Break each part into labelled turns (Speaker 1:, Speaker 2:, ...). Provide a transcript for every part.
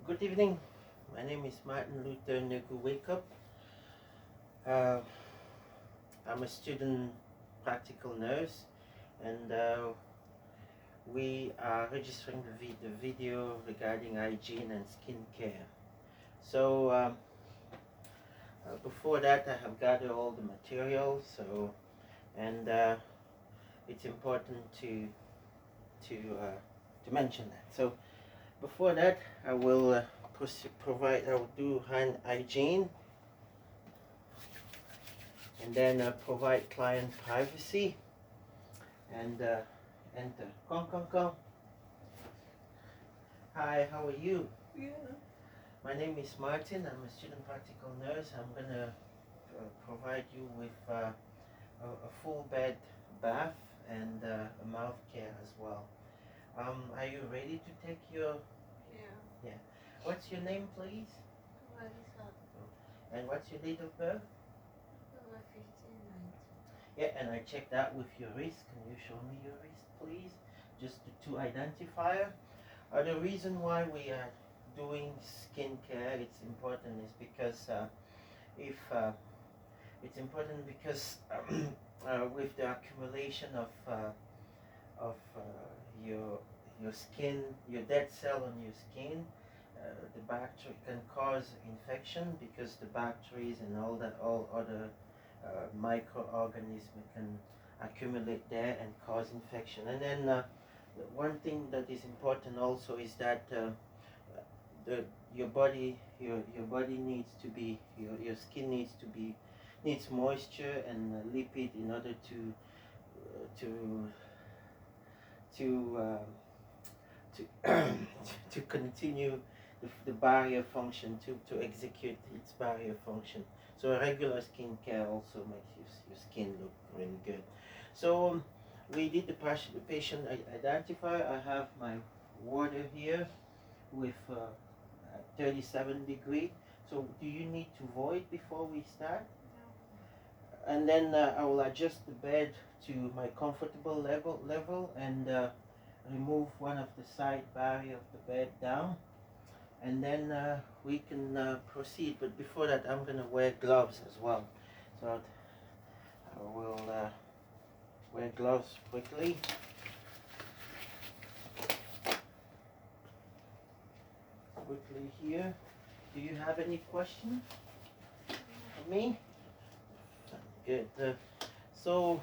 Speaker 1: Good evening. My name is Martin Luther Nugu Wake Up. Uh, I'm a student practical nurse, and we are registering the video regarding hygiene and skincare. So before that, I have gathered all the materials. And it's important to mention that. So before that, I will I will do hand hygiene, and then provide client privacy, and enter. Come. Hi, how are you?
Speaker 2: Yeah.
Speaker 1: My name is Martin. I'm a student practical nurse. I'm gonna provide you with a full bed bath and a mouth care as well. Are you ready to take your?
Speaker 2: Yeah.
Speaker 1: Yeah. What's your name, please?
Speaker 2: Marisa.
Speaker 1: And what's your date of birth?
Speaker 2: October 15, 19.
Speaker 1: Yeah, and I checked that with your wrist. Can you show me your wrist, please? Just to identifier. The reason why we are doing skincare, it's important, is because if it's important because with the accumulation of your skin, your dead cell on your skin, the bacteria can cause infection, because the bacteria and all other microorganisms can accumulate there and cause infection. And then one thing that is important also is that the your body needs to be, your skin needs moisture and lipid in order to to to continue the barrier function, to execute its barrier function. So a regular skin care also makes your skin look really good. So we did the patient identifier. I have my water here with 37 degree. So do you need to void before we start?
Speaker 2: No.
Speaker 1: And then I will adjust the bed to my comfortable level and remove one of the side barrier of the bed down, and then we can proceed. But before that, I'm gonna wear gloves as well. So I will wear gloves quickly. Quickly here. Do you have any questions for me? Good. So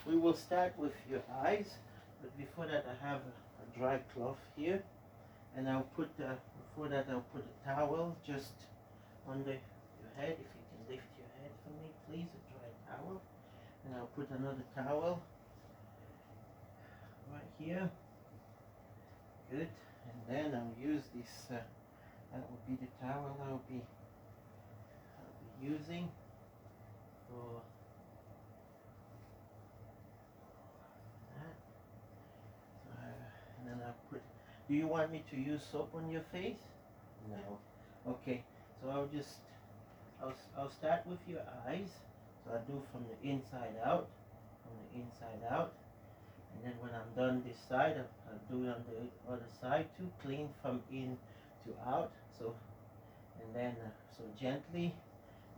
Speaker 1: we will start with your eyes, but before that, I have a dry cloth here, and I'll put before that I'll put a towel just under your head. If you can lift your head for me, please, a dry towel, and I'll put another towel right here. Good. And then I'll use this. That will be the towel I'll be using for that. And then I'll put. Do you want me to use soap on your face? No. Okay. So I'll start with your eyes. So I'll do from the inside out, and then when I'm done this side, I'll do it on the other side too. Clean from in to out. So, and then so gently.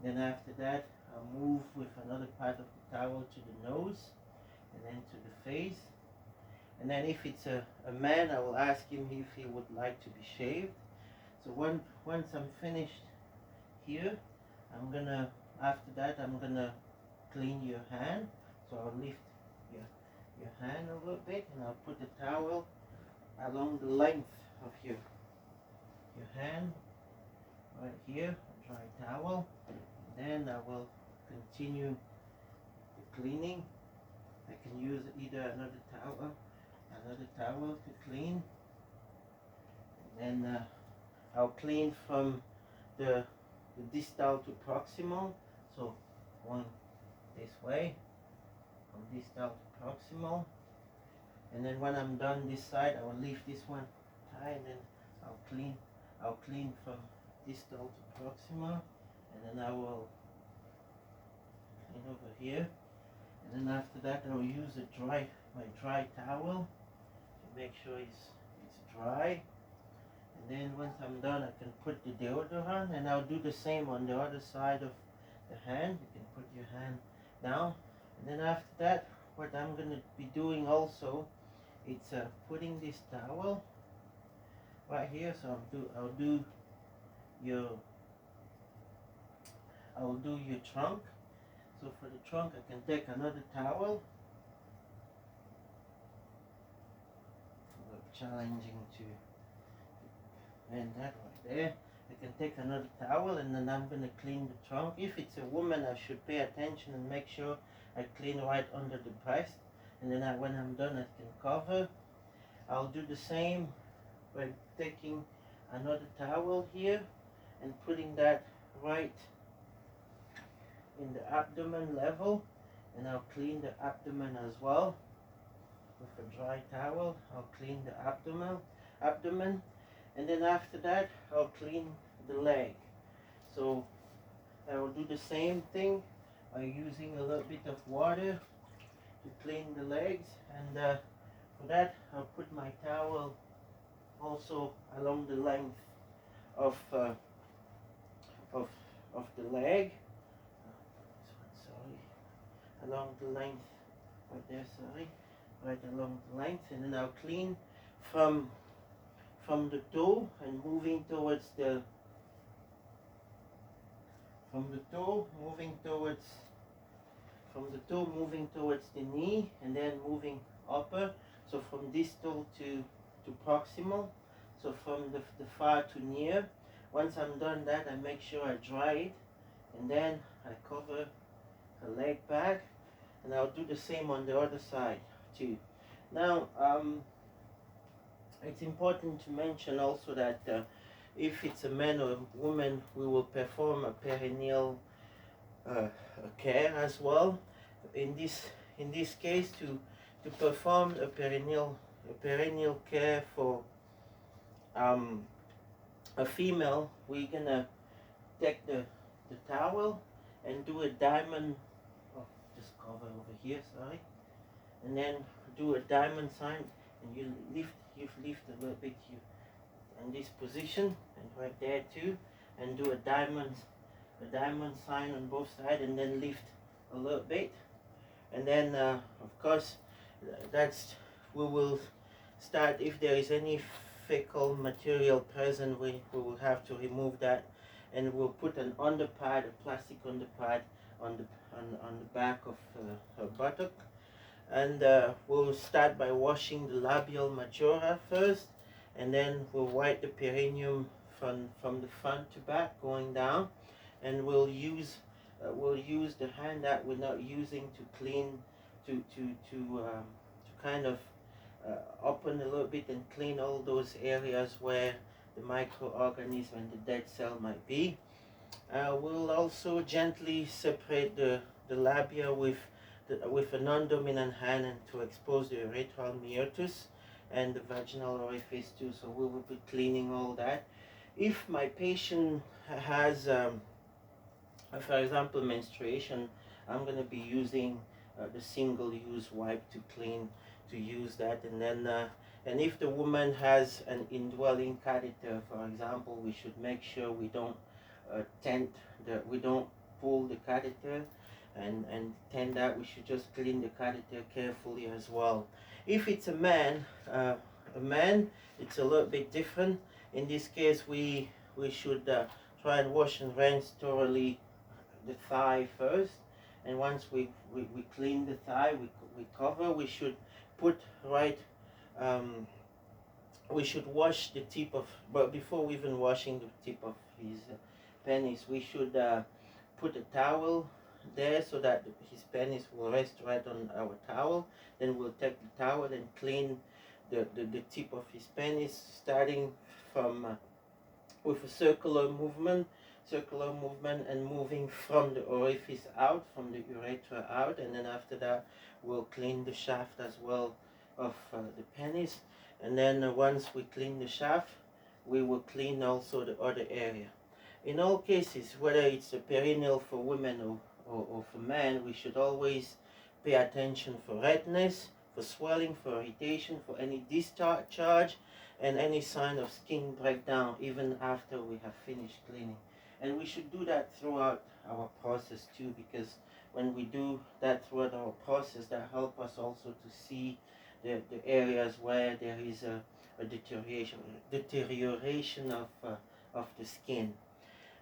Speaker 1: Then after that, I'll move with another part of the towel to the nose, and then to the face. And then if it's a man, I will ask him if he would like to be shaved. So once I'm finished here, after that I'm gonna clean your hand. So I'll lift your hand a little bit, and I'll put the towel along the length of your hand right here, a dry towel. Then I will continue the cleaning. I can use either another towel to clean, and then I'll clean from the distal to proximal. So one this way, from distal to proximal, and then when I'm done this side, I will leave this one tight, and then I'll clean from distal to proximal, and then I will clean over here, and then after that I will use my dry towel to make sure it's dry, And then once I'm done, I can put the deodorant, and I'll do the same on the other side of the hand. You can put your hand down, and then after that, what I'm gonna be doing also, it's putting this towel right here. So your I'll do your trunk. So for the trunk, I can take another towel. A little challenging to and that right there. I can take another towel, and then I'm gonna clean the trunk. If it's a woman, I should pay attention and make sure I clean right under the breast. And then when I'm done, I can cover. I'll do the same by taking another towel here and putting that right in the abdomen level, and I'll clean the abdomen as well with a dry towel. I'll clean the abdomen, and then after that I'll clean the leg. So I will do the same thing by using a little bit of water to clean the legs, and for that I'll put my towel also along the length of the leg. Along the length right there, right along the length, and then I'll clean from the toe and moving towards the moving towards the knee, and then moving upper, so from distal to proximal, so from the far to near. Once I'm done that, I make sure I dry it, and then I cover the leg back, and I'll do the same on the other side too. Now it's important to mention also that if it's a man or a woman, we will perform a perineal care as well. In this case, to perform a perineal care for a female, we're gonna take the towel and do a diamond. Oh, just cover over here, sorry. And then do a diamond sign, and you lift a little bit in this position, and right there too, and do a diamond sign on both sides, and then lift a little bit, and then of course we will start. If there is any fecal material present, we will have to remove that, and we'll put an underpad, a plastic underpad on the back of her buttock, and we'll start by washing the labial majora first, and then we'll wipe the perineum from the front to back going down, and we'll use the hand that we're not using to clean to kind of open a little bit and clean all those areas where the microorganism and the dead cell might be. We'll also gently separate the labia with a non-dominant hand, and to expose the urethral meatus and the vaginal orifice too. So we will be cleaning all that. If my patient has, for example, menstruation, I'm going to be using the single-use wipe to use that, and then and if the woman has an indwelling catheter, for example, we should make sure we don't we don't pull the catheter and tend that. We should just clean the catheter carefully as well. If it's a man, it's a little bit different. In this case, we should try and wash and rinse thoroughly the thigh first, and once we clean the thigh, we cover. We should put right. We should wash the tip of, but before even washing the tip of his penis, we should put a towel there so that his penis will rest right on our towel. Then we'll take the towel and clean the tip of his penis, starting from with a circular movement, and moving from the orifice out, from the urethra out, and then after that we'll clean the shaft as well of the penis. And then once we clean the shaft, we will clean also the other area. In all cases, whether it's a perineal for women or for men, we should always pay attention for redness, for swelling, for irritation, for any discharge, and any sign of skin breakdown even after we have finished cleaning. And we should do that throughout our process too, because when we do that throughout our process, that helps us also to see the areas where there is a deterioration of the skin.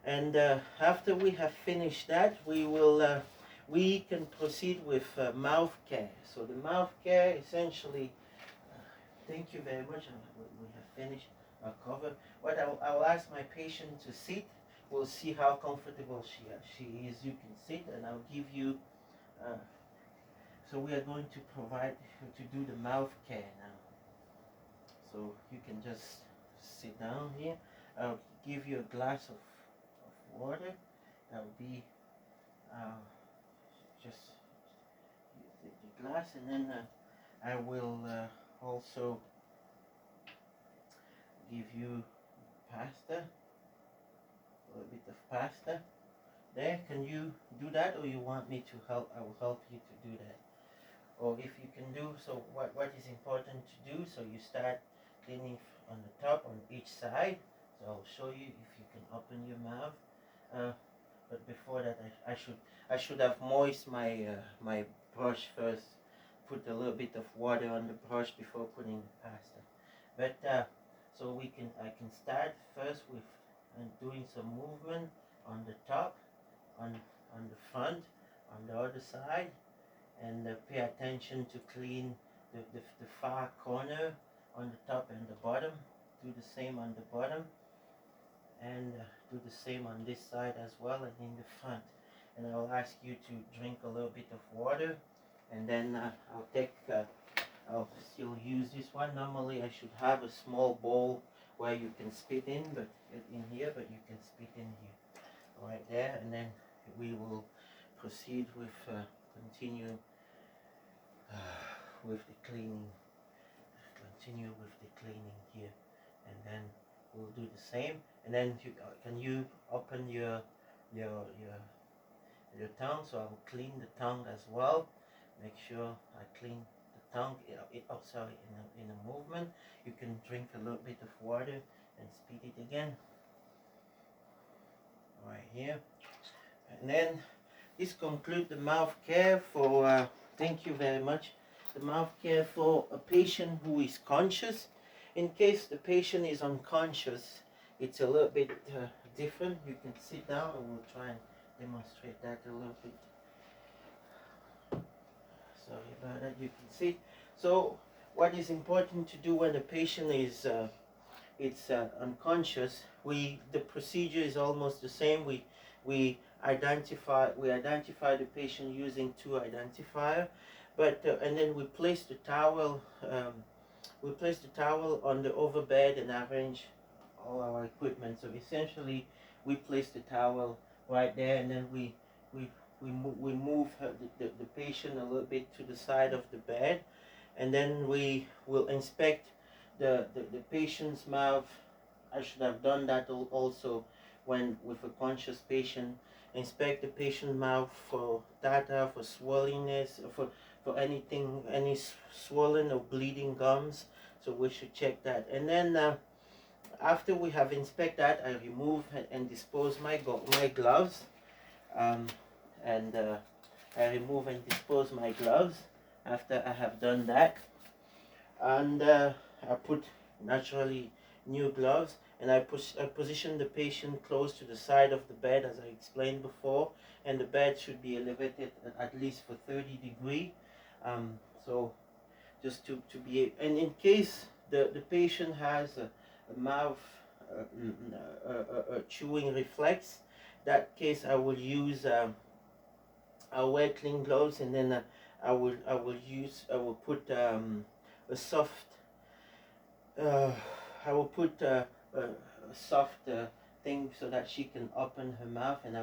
Speaker 1: And after we have finished that, we can proceed with mouth care. So the mouth care essentially, thank you very much. We have finished our cover. What I'll ask my patient to sit. We'll see how comfortable she is. You can sit, and I'll give you. So we are going to provide to do the mouth care now. So you can just sit down here. I'll give you a glass of water. That will be just the glass, and then I will also give you pasta, a little bit of pasta. There, can you do that, or you want me to help? I will help you to do that. Or if you can do so, what is important to do? So you start cleaning on the top on each side. So I'll show you if you can open your mouth. But before that, I should have moist my brush first. Put a little bit of water on the brush before putting the pasta. But so I can start first with doing some movement on the top, on the front, on the other side, and pay attention to clean the far corner on the top and the bottom. Do the same on the bottom, and do the same on this side as well, and in the front. And I'll ask you to drink a little bit of water, and then I'll still use this one. Normally I should have a small bowl where you can spit in here, but you can spit in here right there, and then we will proceed with continue with the cleaning. Continue with the cleaning here, and then we'll do the same. And then can you open your tongue? So I will clean the tongue as well. Make sure I clean the tongue. In a movement. You can drink a little bit of water and spit it again. Right here. And then this concludes the mouth care for. Thank you very much. The mouth care for a patient who is conscious. In case the patient is unconscious, it's a little bit different. You can sit down, and we'll try and demonstrate that a little bit. Sorry about that. You can sit. So what is important to do when the patient is unconscious? The procedure is almost the same. We identify the patient using two identifiers, but and then we place the towel. We place the towel on the overbed and arrange all our equipment. So essentially, we place the towel right there, and then we move the patient a little bit to the side of the bed, and then we will inspect the patient's mouth. I should have done that also when with a conscious patient. Inspect the patient's mouth for data, for swellingness, for anything, any swollen or bleeding gums. So we should check that. And then after we have inspected that, I remove and dispose my gloves. And I remove and dispose my gloves after I have done that. And I put naturally new gloves, and I position the patient close to the side of the bed, as I explained before, and the bed should be elevated at least for 30 degrees. So just to be, and in case the patient has a mouth chewing reflex, that case I will use I'll wear clean gloves, and then I will put a soft I will put a soft thing so that she can open her mouth, and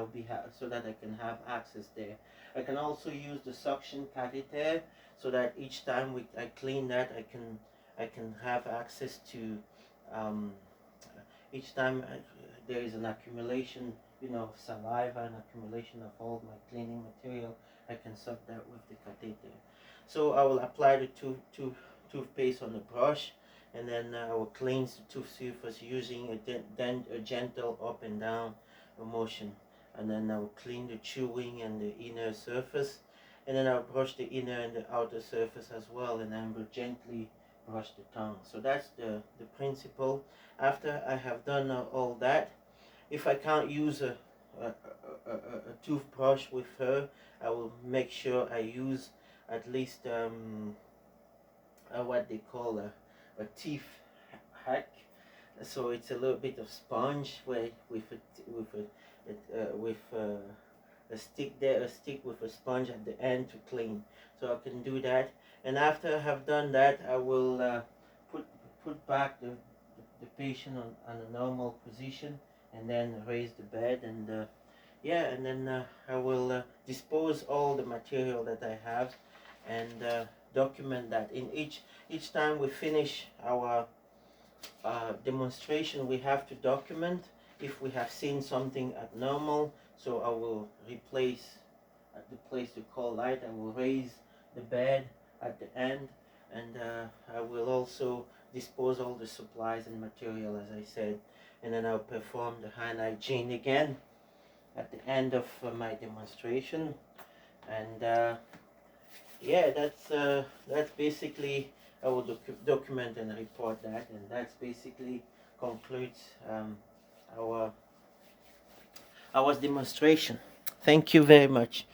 Speaker 1: so that I can have access there. I can also use the suction catheter so that each time I clean that, I can have access to each time there is an accumulation, of saliva and accumulation of all my cleaning material, I can suck that with the catheter. So I will apply the toothpaste on the brush, and then I will cleanse the tooth surface using a gentle up and down motion. And then I will clean the chewing and the inner surface, and then I'll brush the inner and the outer surface as well, and then will gently brush the tongue. So that's the principle. After I have done all that, if I can't use a toothbrush with her, I will make sure I use at least what they call a teeth hack. So it's a little bit of sponge where with a stick there, a stick with a sponge at the end to clean. So I can do that, and after I have done that, I will put back the patient on a normal position, and then raise the bed, and yeah, and then I will dispose all the material that I have, and document that. In each time we finish our demonstration, we have to document if we have seen something abnormal. So I will replace at the place to call light. I will raise the bed at the end, and I will also dispose all the supplies and material, as I said, and then I'll perform the hand hygiene again at the end of my demonstration. And yeah, that's basically, I will document and report that, and that's basically concludes our demonstration. Thank you very much.